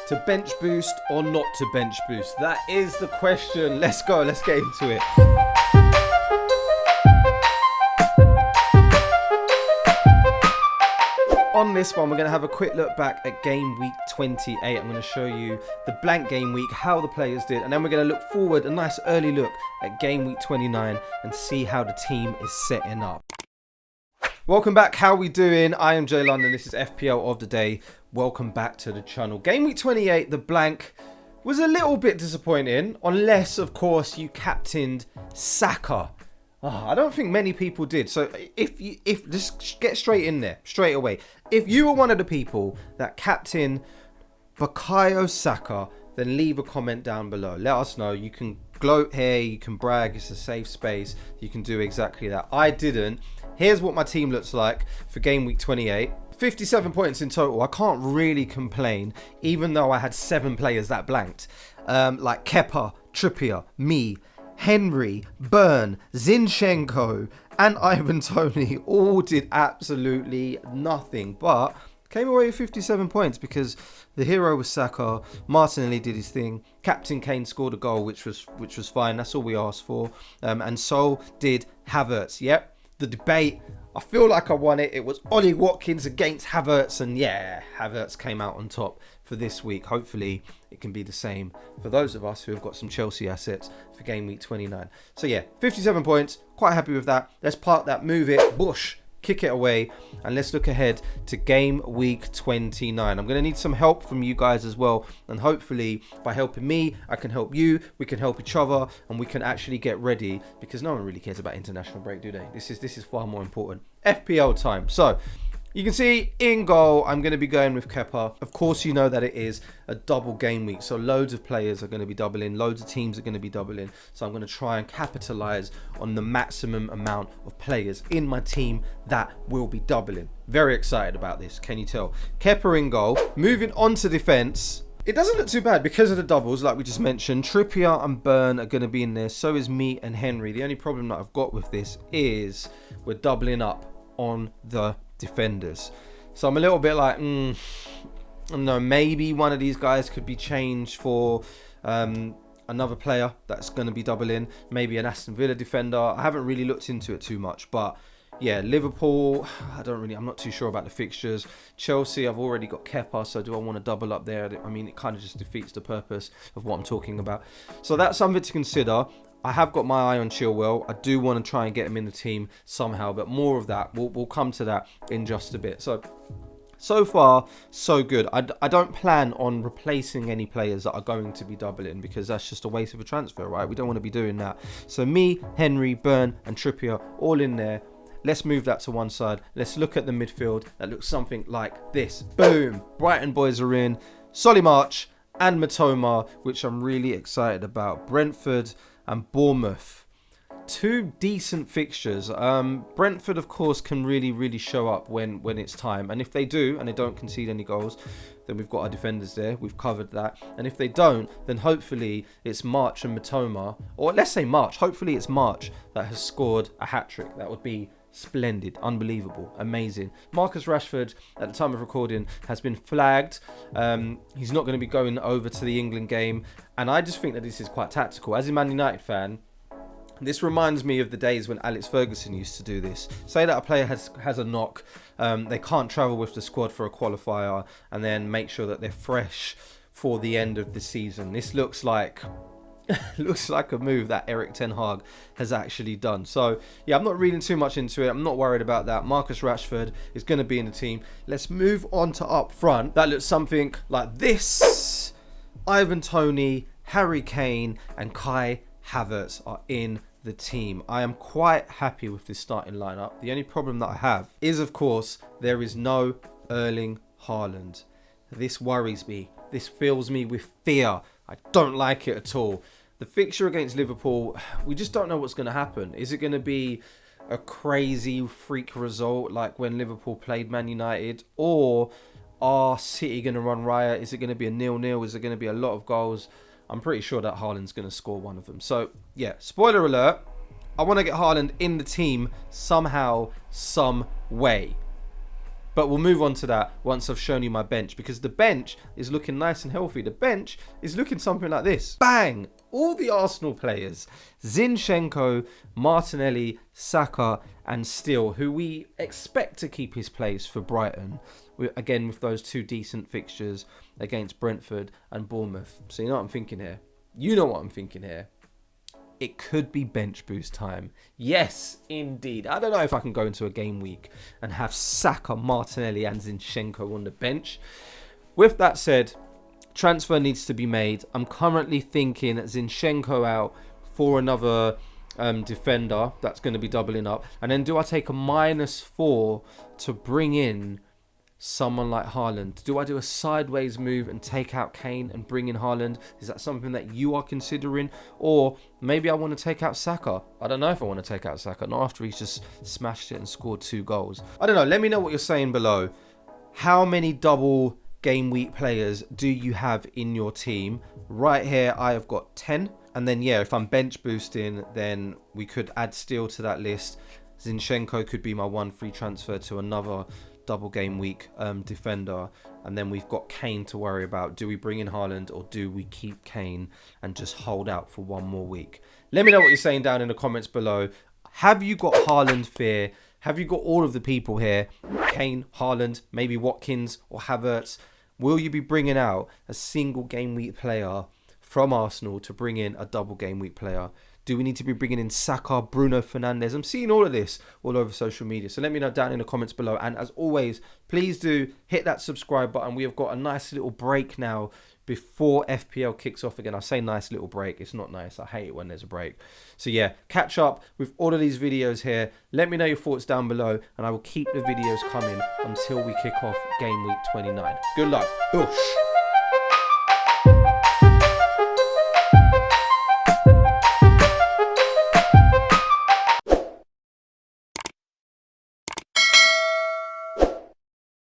To bench boost or not to bench boost? That is the question. Let's go. Let's get into it. On this one, we're going to have a quick look back at game week 28. I'm going to show you the blank game week, how the players did, and then we're going to look forward, a nice early look at game week 29 and see how the team is setting up. Welcome back. How we doing? I am Jay London. This is FPL of the day. Welcome back to the channel. Game week 28, the blank was a little bit disappointing, unless, of course, you captained Saka. I don't think many people did. So if just get straight in there, straight away. If you were one of the people that captained Bukayo Saka, then leave a comment down below. Let us know. You can gloat here, you can brag. It's a safe space. You can do exactly that. I didn't. Here's what my team looks like for game week 28. 57 points in total. I can't really complain, even though I had 7 players that blanked. Like Kepa, Trippier, me, Henry, Burn, Zinchenko, and Ivan Toney all did absolutely nothing, but came away with 57 points because the hero was Saka. Martinelli did his thing. Captain Kane scored a goal, which was fine. That's all we asked for. And so did Havertz. Yep. The debate, I feel like I won it. It was Ollie Watkins against Havertz, and yeah, Havertz came out on top for this week. Hopefully it can be the same for those of us who have got some Chelsea assets for game week 29. So yeah, 57 points, quite happy with that. Let's park that, move it, bush, kick it away, and let's look ahead to game week 29. I'm going to need some help from you guys as well, and hopefully by helping me, I can help you, we can help each other, and we can actually get ready, because no one really cares about international break, do they? This is far more important. FPL time. So you can see in goal, I'm going to be going with Kepa. Of course, you know that it is a double game week. So loads of players are going to be doubling. Loads of teams are going to be doubling. So I'm going to try and capitalize on the maximum amount of players in my team that will be doubling. Very excited about this. Can you tell? Kepa in goal. Moving on to defense. It doesn't look too bad because of the doubles, like we just mentioned. Trippier and Burn are going to be in there. So is me and Henry. The only problem that I've got with this is we're doubling up on the defenders. So I'm a little bit like, no, maybe one of these guys could be changed for another player that's going to be doubling. Maybe an Aston Villa defender. I haven't really looked into it too much, but yeah, Liverpool, I'm not too sure about the fixtures. Chelsea, I've already got Kepa, so do I want to double up there? I mean, it kind of just defeats the purpose of what I'm talking about. So that's something to consider. I have got my eye on Chilwell. I do want to try and get him in the team somehow, but more of that. We'll come to that in just a bit. So far, so good. I don't plan on replacing any players that are going to be doubling because that's just a waste of a transfer, right? We don't want to be doing that. So me, Henry, Burn, and Trippier all in there. Let's move that to one side. Let's look at the midfield. That looks something like this. Boom. Brighton boys are in. Solly March and Matoma, which I'm really excited about. Brentford and Bournemouth. 2 decent fixtures. Brentford, of course, can really show up when it's time. And if they do, and they don't concede any goals, then we've got our defenders there. We've covered that. And if they don't, then hopefully it's March and Matoma. Or let's say March. Hopefully it's March that has scored a hat-trick. That would be splendid, unbelievable, amazing. Marcus Rashford, at the time of recording, has been flagged. He's not going to be going over to the England game. And I just think that this is quite tactical. As a Man United fan, this reminds me of the days when Alex Ferguson used to do this. Say that a player has a knock, they can't travel with the squad for a qualifier, and then make sure that they're fresh for the end of the season. This looks like a move that Erik ten Hag has actually done. So yeah, I'm not reading too much into it. I'm not worried about that. Marcus Rashford is going to be in the team. Let's move on to up front. That looks something like this. Ivan Toney, Harry Kane, and Kai Havertz are in the team. I am quite happy with this starting lineup. The only problem that I have is, of course, there is no Erling Haaland. This worries me. This fills me with fear. I don't like it at all. The fixture against Liverpool, we just don't know what's going to happen. Is it going to be a crazy freak result like when Liverpool played Man United? Or are City going to run riot? Is it going to be a 0-0? Is it going to be a lot of goals? I'm pretty sure that Haaland's going to score one of them. So, yeah, spoiler alert. I want to get Haaland in the team somehow, some way. But we'll move on to that once I've shown you my bench, because the bench is looking nice and healthy. The bench is looking something like this. Bang! All the Arsenal players, Zinchenko, Martinelli, Saka and Steele, who we expect to keep his place for Brighton. Again, with those 2 decent fixtures against Brentford and Bournemouth. So you know what I'm thinking here? You know what I'm thinking here. It could be bench boost time. Yes, indeed. I don't know if I can go into a game week and have Saka, Martinelli and Zinchenko on the bench. With that said, transfer needs to be made. I'm currently thinking Zinchenko out for another defender. That's going to be doubling up. And then do I take a -4 to bring in someone like Haaland? Do I do a sideways move and take out Kane and bring in Haaland? Is that something that you are considering? Or maybe I want to take out Saka. I don't know if I want to take out Saka, not after he's just smashed it and scored 2 goals. I don't know. Let me know what you're saying below. How many double game week players do you have in your team? Right here, I have got 10. And then, yeah, if I'm bench boosting, then we could add Steele to that list. Zinchenko could be my 1 free transfer to another double game week defender. And then we've got Kane to worry about. Do we bring in Haaland or do we keep Kane and just hold out for 1 more week? Let me know what you're saying down in the comments below. Have you got Haaland fear? Have you got all of the people here? Kane, Haaland, maybe Watkins or Havertz? Will you be bringing out a single game week player from Arsenal to bring in a double game week player? Do we need to be bringing in Saka, Bruno Fernandes? I'm seeing all of this all over social media. So let me know down in the comments below. And as always, please do hit that subscribe button. We have got a nice little break now before FPL kicks off again. I say nice little break. It's not nice. I hate it when there's a break. So yeah, catch up with all of these videos here. Let me know your thoughts down below. And I will keep the videos coming until we kick off game week 29. Good luck. Boosh.